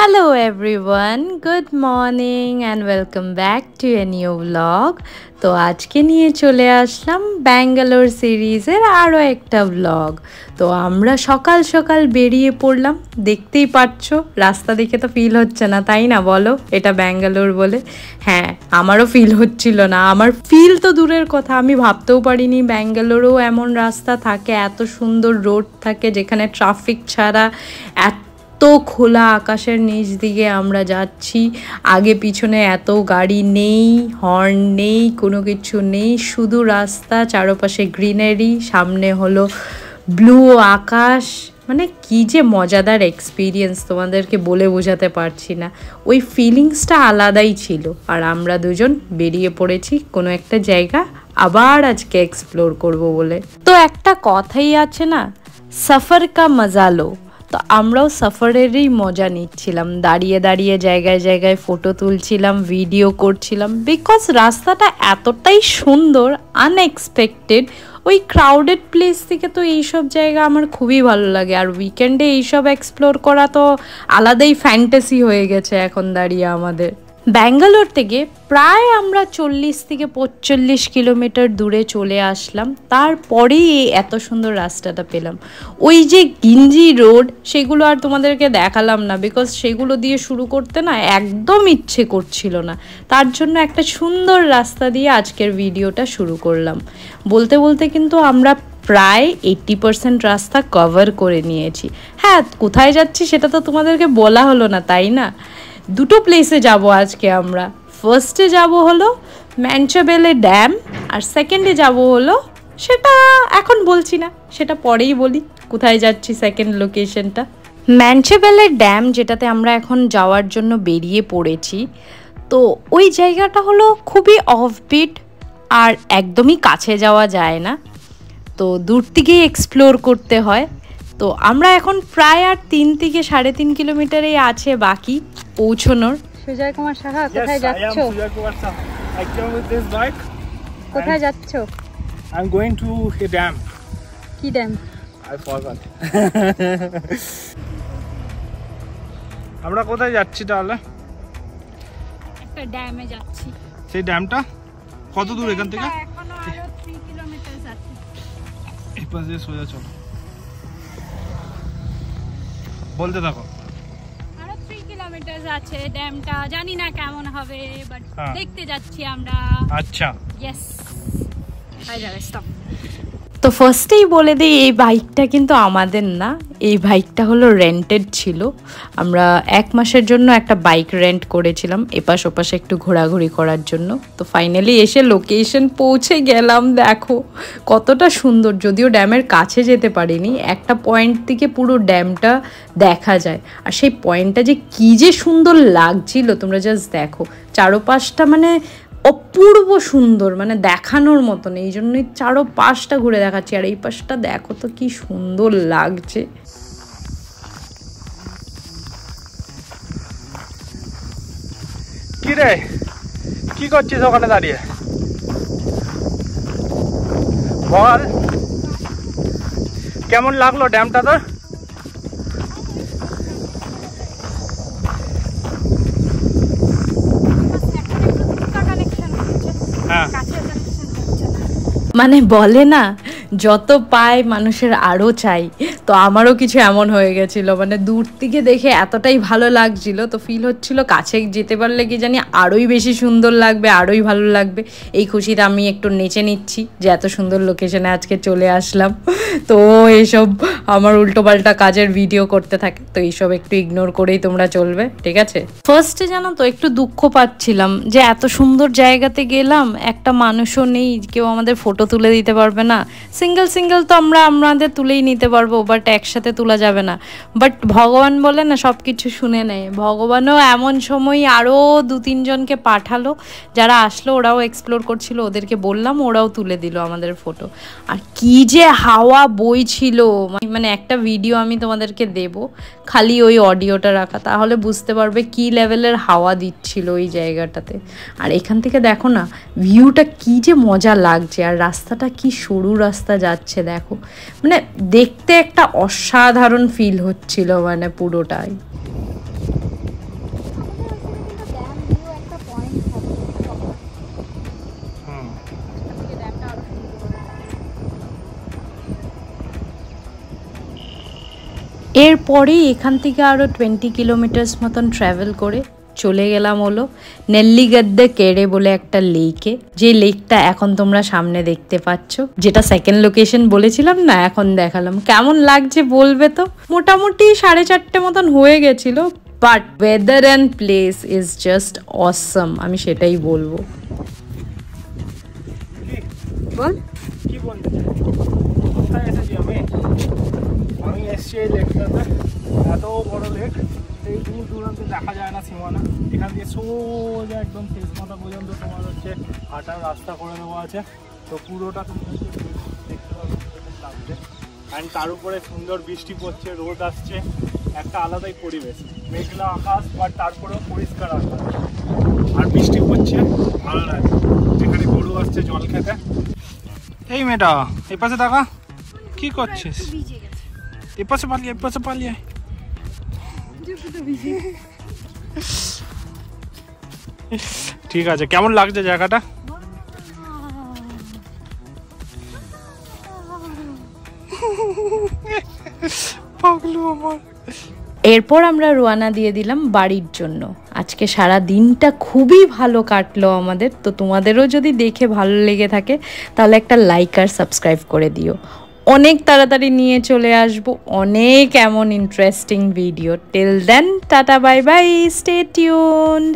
Hello everyone, good morning and welcome back to a new vlog. তো আজকে নিয়ে চলে আসলাম ব্যাঙ্গালোর সিরিজের আরও একটা vlog। তো আমরা সকাল সকাল বেরিয়ে পড়লাম, দেখতেই পাচ্ছ রাস্তা দেখে তো ফিল হচ্ছে না, তাই না বলো এটা ব্যাঙ্গালোর বলে? হ্যাঁ, আমারও ফিল হচ্ছিল না, আমার ফিল তো দূরের কথা, আমি ভাবতেও পারিনি ব্যাঙ্গালোরেও এমন রাস্তা থাকে, এত সুন্দর রোড থাকে যেখানে ট্রাফিক ছাড়া এত খোলা আকাশের নিচ দিকে আমরা যাচ্ছি। আগে পিছনে এত গাড়ি নেই, হর্ন নেই, কোনো কিছু নেই, শুধু রাস্তা, চারপাশে গ্রিনারি, সামনে হলো ব্লু আকাশ। মানে কি যে মজাদার এক্সপিরিয়েন্স, তোমাদেরকে বলে বোঝাতে পারছি না। ওই ফিলিংসটা আলাদাই ছিল। আর আমরা দুজন বেরিয়ে পড়েছি কোনো একটা জায়গা আবার আজকে এক্সপ্লোর করব বলে। তো একটা কথাই আছে না, সফর কা মজা লো। তো আমরাও সফরেরই মজা নিচ্ছিলাম, দাঁড়িয়ে দাঁড়িয়ে জায়গায় জায়গায় ফটো তুলছিলাম, ভিডিও করছিলাম, বিকজ রাস্তাটা এতটাই সুন্দর, আনএক্সপেক্টেড। ওই ক্রাউডেড প্লেস থেকে তো এইসব জায়গা আমার খুবই ভালো লাগে। আর উইকেন্ডে এইসব এক্সপ্লোর করা তো আলাদাই ফ্যান্টাসি হয়ে গেছে এখন দাঁড়িয়ে আমাদের। ব্যাঙ্গালোর থেকে প্রায় আমরা 40 থেকে 45 কিলোমিটার দূরে চলে আসলাম, তারপরেই এত সুন্দর রাস্তাটা পেলাম। ওই যে গিঞ্জি রোড, সেগুলো আর তোমাদেরকে দেখালাম না, বিকজ সেগুলো দিয়ে শুরু করতে না একদম ইচ্ছে করছিল না। তার জন্য একটা সুন্দর রাস্তা দিয়ে আজকের ভিডিওটা শুরু করলাম। বলতে বলতে কিন্তু আমরা প্রায় 80% রাস্তা কভার করে নিয়েছি। হ্যাঁ, কোথায় যাচ্ছি সেটা তো তোমাদেরকে বলা হলো না, তাই না? দুটো প্লেসে যাব আজকে আমরা। ফার্স্টে যাব হলো ম্যানচেবেলে ড্যাম, আর সেকেন্ডে যাব হলো, সেটা এখন বলছি না, সেটা পরেই বলি কোথায় যাচ্ছি সেকেন্ড লোকেশনটা। ম্যানচেবেলে ড্যাম, যেটাতে আমরা এখন যাওয়ার জন্য বেরিয়ে পড়েছি। তো ওই জায়গাটা হলো খুবই অফবিট আর একদমই কাছে যাওয়া যায় না, তো দূর থেকেই এক্সপ্লোর করতে হয়। তো আমরা এখন প্রায় আর 3 থেকে 3.5 কিলোমিটারেই আছে বাকি পৌঁছানোর। সুজয় কুমার সাহা, কোথায় যাচ্ছো? কোথায় যাচ্ছো? I'm going to a dam. কি ড্যাম? I forgot. আমরা কোথায় যাচ্ছি তাহলে? একটা ড্যামে যাচ্ছি। সেই ড্যামটা কত দূর এখান থেকে? এখনো আরো 3 কিলোমিটার আছে। এই পাশে সোজা চলো, বলতে থাকো। আরো 3 কিলোমিটার আছে ড্যামটা, জানি না কেমন হবে, বাট দেখতে যাচ্ছি আমরা। আচ্ছা, ইয়েস। হাই যাবে, স্টপ। তো ফার্স্টেই বলে দিই, এই বাইকটা কিন্তু আমাদের না, এই বাইকটা হলো রেন্টেড ছিল। আমরা 1 মাসের জন্য একটা বাইক রেন্ট করেছিলাম এপাশ ওপাশে একটু ঘোরাঘুরি করার জন্য। তো ফাইনালি এসে লোকেশন পৌঁছে গেলাম, দেখো কতটা সুন্দর। যদিও ড্যামের কাছে যেতে পারিনি, একটা পয়েন্ট থেকে পুরো ড্যামটা দেখা যায়। আর সেই পয়েন্টটা যে কী যে সুন্দর লাগছিল, তোমরা জাস্ট দেখো, চারোপাশটা মানে অপূর্ব সুন্দর, মানে দেখানোর মতন। এই জন্যই চারোপাশটা ঘুরে দেখাচ্ছি। আর এই পাশটা দেখো তো কি সুন্দর লাগছে। কি রে, কি করছিস ওখানে দাঁড়িয়ে? বল, কেমন লাগলো ড্যামটা তোর? মানে বলে না, যত পায় মানুষের আরও চাই। তো আমারও কিছু এমন হয়ে গেছিলো, মানে দূর থেকে দেখে এতটাই ভালো লাগছিল, তো ফিল হচ্ছিল কাছে যেতে পারলে কি জানি আরোই বেশি সুন্দর লাগবে, আরোই ভালো লাগবে। এই খুশিতে আমি একটু নেচে নিচ্ছি যে এত সুন্দর লোকেশনে আজকে চলে আসলাম। তো এইসব আমার উল্টোপাল্টা কাজের ভিডিও করতে থাকে, তো এইসব একটু ইগনোর করেই তোমরা চলবে, ঠিক আছে? ফার্স্টে জানো তো একটু দুঃখ পাচ্ছিলাম যে এত সুন্দর জায়গাতে গেলাম, একটা মানুষও নেই, কেউ আমাদের ফটো তুলে দিতে পারবে না। সিঙ্গেল সিঙ্গেল তো আমরা আমাদের তুলেই নিতে পারবো, বাট একসাথে তোলা যাবে না। বাট ভগবান বলে না, সব কিছু শুনে নেয়। ভগবানও এমন সময় আরও 2-3 জনকে পাঠালো, যারা আসলো, ওরাও এক্সপ্লোর করছিল, ওদেরকে বললাম, ওরাও তুলে দিল আমাদের ফটো। আর কি যে হাওয়া বইছিল, মানে একটা ভিডিও আমি তোমাদেরকে দেব, খালি ওই অডিওটা রাখা, তাহলে বুঝতে পারবে কি লেভেলের হাওয়া দিচ্ছিল ওই জায়গাটাতে। আর এখান থেকে দেখো না ভিউটা কি যে মজা লাগছে, আর রাস্তাটা কি সরু রাস্তা যাচ্ছে দেখো, মানে দেখতে একটা অসাধারণ ফিল হচ্ছিল, মানে পুরোটাই। এরপরেই এখান থেকে আরও 20 কিলোমিটার্স মতন ট্রাভেল করে চলে গেলাম হলো নেল্লিগদ্দে কেড়ে বলে একটা লেকে, যে লেকটা এখন তোমরা সামনে দেখতে পাচ্ছ, যেটা সেকেন্ড লোকেশন বলেছিলাম না, এখন দেখালাম। কেমন লাগছে বলবে তো। মোটামুটি 4:30 মতন হয়ে গেছিল, but weather and place is just অসম, আমি সেটাই বলবো। বল কি বলতে চাই, কোথায় এসেছি আমি এসছি এই লেকটাতে। এত বড় লেক, এই দূর দূরান্তে দেখা যায় না সীমানা। এখান দিয়ে সোজা একদম শেষ মাথা পর্যন্ত তোমার হচ্ছে হাঁটার রাস্তা করে দেওয়া আছে। তো পুরোটা তুমি দেখতে পাবে লাগছে। অ্যান্ড তার উপরে সুন্দর বৃষ্টি পড়ছে, রোদ আসছে, একটা আলাদাই পরিবেশ। মেঘলা আকাশ, বাট তারপরেও পরিষ্কার আকাশ আর বৃষ্টি পড়ছে, ভালো লাগে। এখানে গরু আসছে জল খেতে। এই মেয়েটা এই পাশে দেখা, কি করছিস? এপাশে পালিয়ে, এপাশে পালিয়ে। ঠিক আছে, কেমন লাগছে জায়গাটা? পাগলু আমার। এরপর আমরা রওনা দিয়ে দিলাম বাড়ির জন্য। আজকে সারা দিনটা খুবই ভালো কাটলো আমাদের। তো তোমাদেরও যদি দেখে ভালো লেগে থাকে তাহলে একটা লাইক আর সাবস্ক্রাইব করে দিও। অনেক তাড়াতাড়ি নিয়ে চলে আসবো অনেক এমন interesting video. Till then tata bye bye, stay tuned.